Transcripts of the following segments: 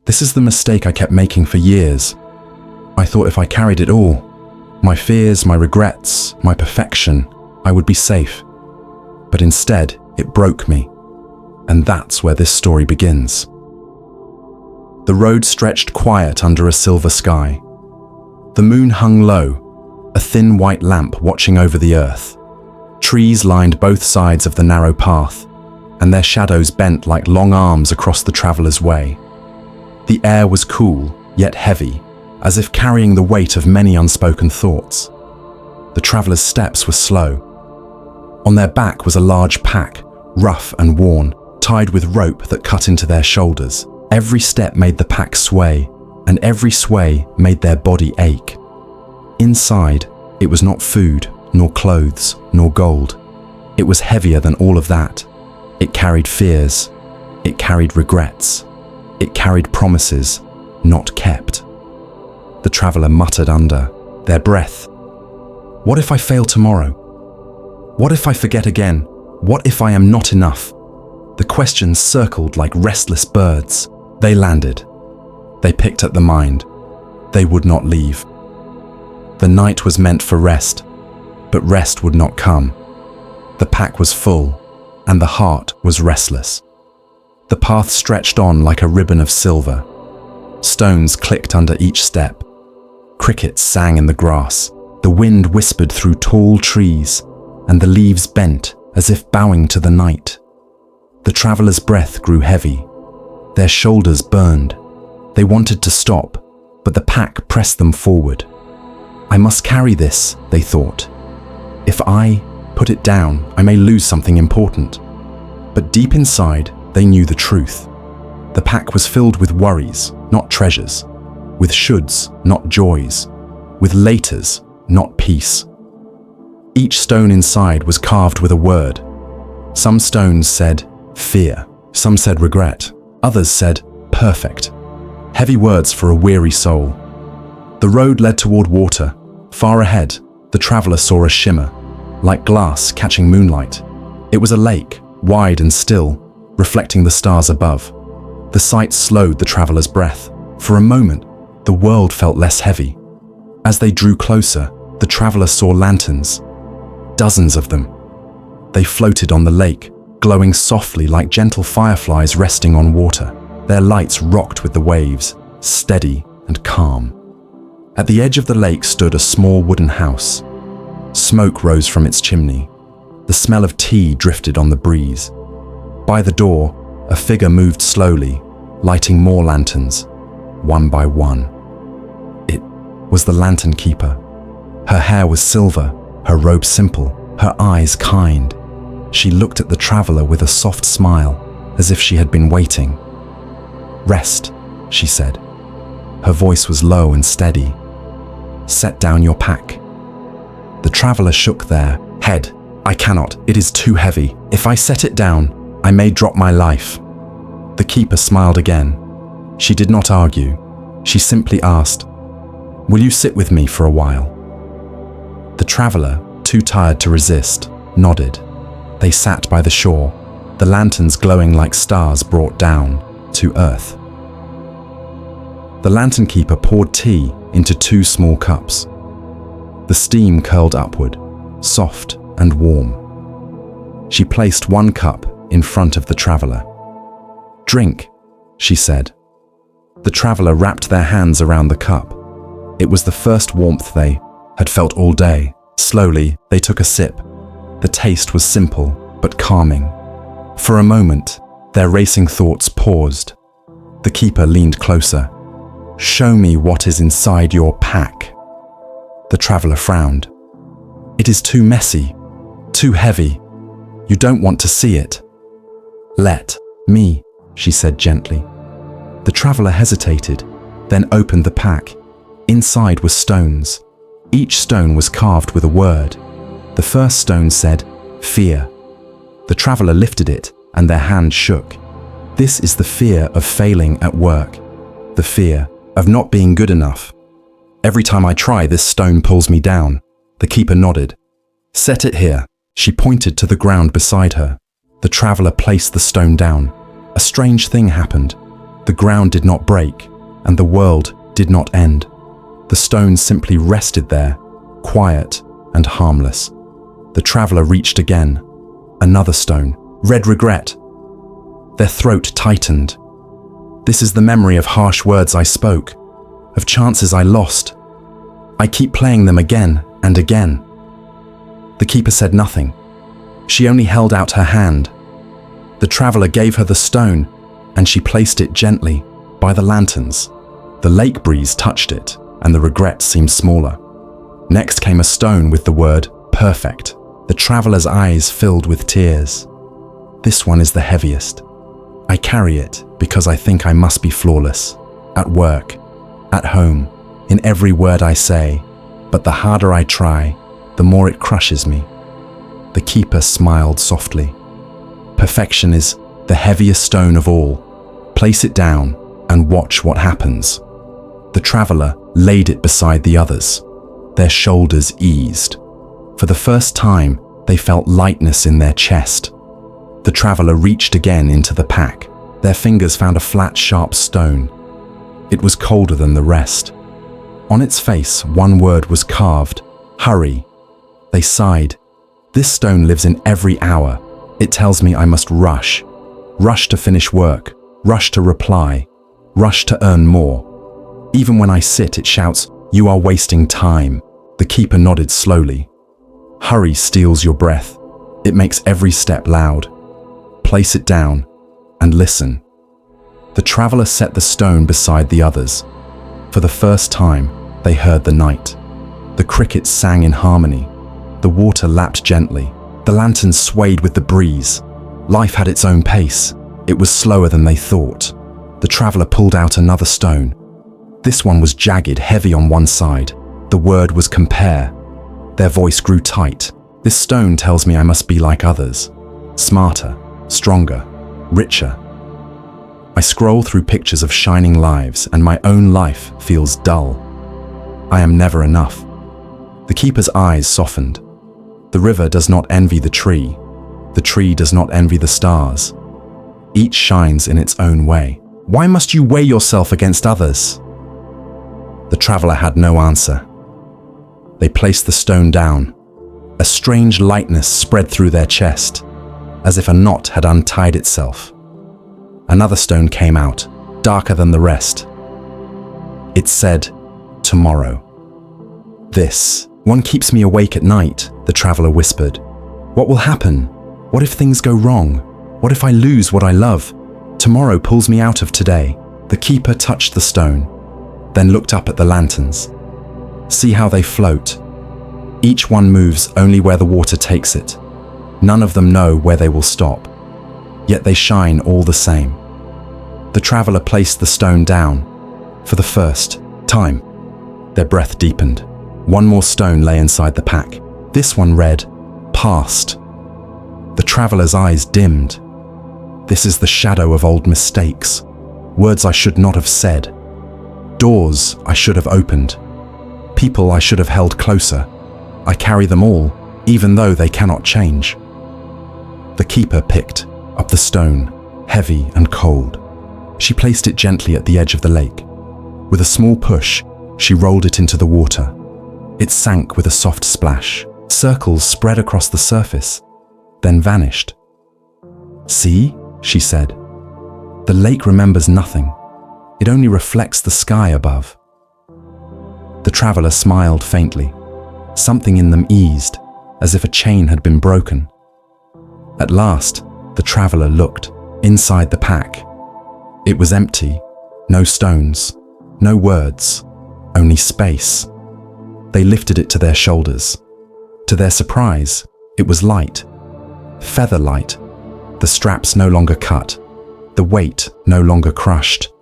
This is the mistake I kept making for years. I thought if I carried it all, my fears, my regrets, my perfection, I would be safe. But instead, it broke me. And that's where this story begins. The road stretched quiet under a silver sky. The moon hung low, a thin white lamp watching over the earth. Trees lined both sides of the narrow path, and their shadows bent like long arms across the traveler's way. The air was cool, yet heavy, as if carrying the weight of many unspoken thoughts. The traveler's steps were slow. On their back was a large pack, rough and worn, tied with rope that cut into their shoulders. Every step made the pack sway, and every sway made their body ache. Inside, it was not food, nor clothes, nor gold. It was heavier than all of that. It carried fears. It carried regrets. It carried promises not kept. The traveler muttered under their breath, "What if I fail tomorrow? What if I forget again? What if I am not enough?" The questions circled like restless birds. They landed. They picked at the mind. They would not leave. The night was meant for rest, but rest would not come. The pack was full, and the heart was restless. The path stretched on like a ribbon of silver. Stones clicked under each step. Crickets sang in the grass. The wind whispered through tall trees, and the leaves bent as if bowing to the night. The traveler's breath grew heavy. Their shoulders burned. They wanted to stop, but the pack pressed them forward. "I must carry this," they thought. "If I put it down, I may lose something important." But deep inside, they knew the truth. The pack was filled with worries, not treasures, with shoulds, not joys, with laters, not peace. Each stone inside was carved with a word. Some stones said fear, some said regret, others said perfect. Heavy words for a weary soul. The road led toward water. Far ahead, the traveler saw a shimmer, like glass catching moonlight. It was a lake, wide and still, reflecting the stars above. The sight slowed the traveler's breath. For a moment, the world felt less heavy. As they drew closer, the traveler saw lanterns. Dozens of them. They floated on the lake, glowing softly like gentle fireflies resting on water. Their lights rocked with the waves, steady and calm. At the edge of the lake stood a small wooden house. Smoke rose from its chimney. The smell of tea drifted on the breeze. By the door, a figure moved slowly, lighting more lanterns, one by one. It was the lantern keeper. Her hair was silver, her robe simple, her eyes kind. She looked at the traveler with a soft smile, as if she had been waiting. "Rest," she said. Her voice was low and steady. "Set down your pack." The traveler shook their head. "I cannot. It is too heavy. If I set it down, I may drop my life." The keeper smiled again. She did not argue. She simply asked, "Will you sit with me for a while?" The traveler, too tired to resist, nodded. They sat by the shore, the lanterns glowing like stars brought down to earth. The lantern keeper poured tea into 2 small cups. The steam curled upward, soft and warm. She placed 1 cup in front of the traveler. "Drink," she said. The traveler wrapped their hands around the cup. It was the first warmth they had felt all day. Slowly, they took a sip. The taste was simple, but calming. For a moment, their racing thoughts paused. The keeper leaned closer. "Show me what is inside your pack." The traveler frowned. "It is too messy, too heavy. You don't want to see it." "Let me," she said gently. The traveler hesitated, then opened the pack. Inside were stones. Each stone was carved with a word. The first stone said, "Fear." The traveler lifted it, and their hand shook. "This is the fear of failing at work, the fear of not being good enough. Every time I try, this stone pulls me down." The keeper nodded. "Set it here." She pointed to the ground beside her. The traveler placed the stone down. A strange thing happened. The ground did not break, and the world did not end. The stone simply rested there, quiet and harmless. The traveler reached again. Another stone. Red regret. Their throat tightened. This is the memory of harsh words I spoke, of chances I lost. I keep playing them again and again. The keeper said nothing. She only held out her hand. The traveler gave her the stone, and she placed it gently by the lanterns. The lake breeze touched it, and the regret seemed smaller. Next came a stone with the word perfect. The traveler's eyes filled with tears. This one is the heaviest. I carry it because I think I must be flawless. At work, at home, in every word I say. But the harder I try, the more it crushes me. The keeper smiled softly. Perfection is the heaviest stone of all. Place it down and watch what happens. The traveler laid it beside the others. Their shoulders eased. For the first time, they felt lightness in their chest. The traveler reached again into the pack. Their fingers found a flat, sharp stone. It was colder than the rest. On its face, one word was carved: hurry. They sighed. This stone lives in every hour. It tells me I must rush. Rush to finish work. Rush to reply. Rush to earn more. Even when I sit, it shouts, "You are wasting time." The keeper nodded slowly. Hurry steals your breath. It makes every step loud. Place it down and listen. The traveler set the stone beside the others. For the first time, they heard the night. The crickets sang in harmony. The water lapped gently. The lanterns swayed with the breeze. Life had its own pace. It was slower than they thought. The traveler pulled out another stone. This one was jagged, heavy on one side. The word was compare. Their voice grew tight. This stone tells me I must be like others. Smarter, stronger, richer. I scroll through pictures of shining lives, and my own life feels dull. I am never enough. The keeper's eyes softened. The river does not envy the tree. The tree does not envy the stars. Each shines in its own way. Why must you weigh yourself against others? The traveler had no answer. They placed the stone down. A strange lightness spread through their chest, as if a knot had untied itself. Another stone came out, darker than the rest. It said, tomorrow. This one keeps me awake at night, the traveler whispered. What will happen? What if things go wrong? What if I lose what I love? Tomorrow pulls me out of today. The keeper touched the stone, then looked up at the lanterns. See how they float. Each one moves only where the water takes it. None of them know where they will stop. Yet they shine all the same. The traveler placed the stone down. For the first time, their breath deepened. One more stone lay inside the pack. This one read, past. The traveler's eyes dimmed. This is the shadow of old mistakes. Words I should not have said. Doors I should have opened. People I should have held closer. I carry them all, even though they cannot change. The keeper picked up the stone, heavy and cold. She placed it gently at the edge of the lake. With a small push, she rolled it into the water. It sank with a soft splash. Circles spread across the surface, then vanished. See, she said. The lake remembers nothing. It only reflects the sky above. The traveler smiled faintly. Something in them eased, as if a chain had been broken. At last, the traveler looked inside the pack. It was empty. No stones, no words, only space. They lifted it to their shoulders. To their surprise, it was light. Feather light. The straps no longer cut. The weight no longer crushed.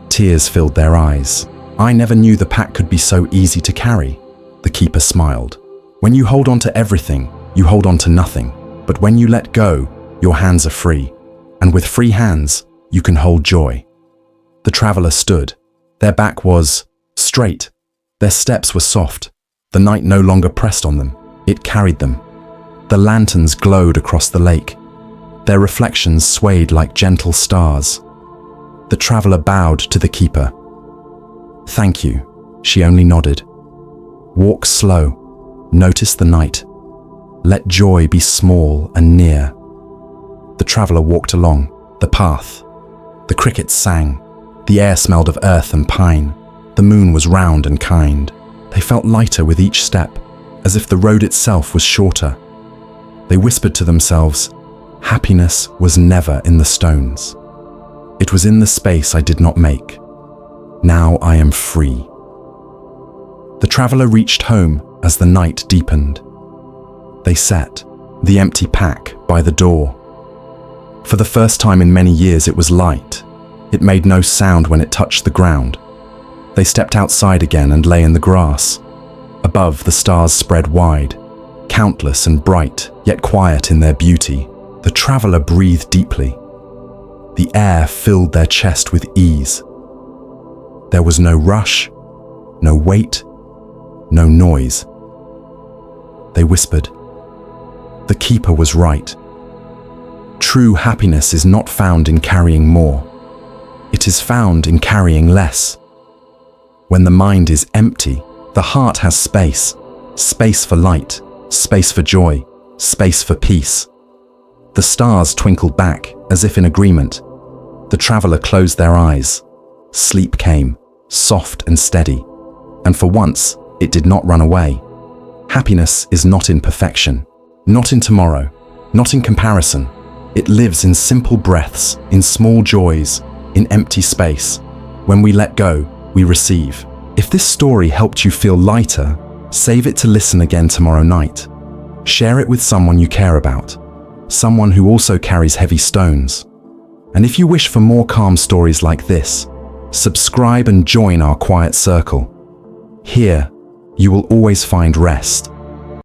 Tears filled their eyes. I never knew the pack could be so easy to carry. The keeper smiled. When you hold on to everything, you hold on to nothing. But when you let go, your hands are free. And with free hands, you can hold joy. The traveler stood. Their back was straight. Their steps were soft. The night no longer pressed on them. It carried them. The lanterns glowed across the lake. Their reflections swayed like gentle stars. The traveler bowed to the keeper. "Thank you," she only nodded. "Walk slow. Notice the night. Let joy be small and near." The traveler walked along the path. The crickets sang. The air smelled of earth and pine. The moon was round and kind. They felt lighter with each step, as if the road itself was shorter. They whispered to themselves, "Happiness was never in the stones. It was in the space I did not make. Now I am free." The traveler reached home as the night deepened. They sat, the empty pack, by the door. For the first time in many years it was light. It made no sound when it touched the ground. They stepped outside again and lay in the grass. Above, the stars spread wide, countless and bright, yet quiet in their beauty. The traveler breathed deeply. The air filled their chest with ease. There was no rush, no weight, no noise. They whispered. The keeper was right. True happiness is not found in carrying more. It is found in carrying less. When the mind is empty, the heart has space. Space for light, space for joy, space for peace. The stars twinkled back, as if in agreement. The traveler closed their eyes. Sleep came, soft and steady. And for once, it did not run away. Happiness is not in perfection, not in tomorrow, not in comparison. It lives in simple breaths, in small joys, in empty space. When we let go, we receive. If this story helped you feel lighter, save it to listen again tomorrow night. Share it with someone you care about, someone who also carries heavy stones. And if you wish for more calm stories like this, subscribe and join our quiet circle. Here, you will always find rest,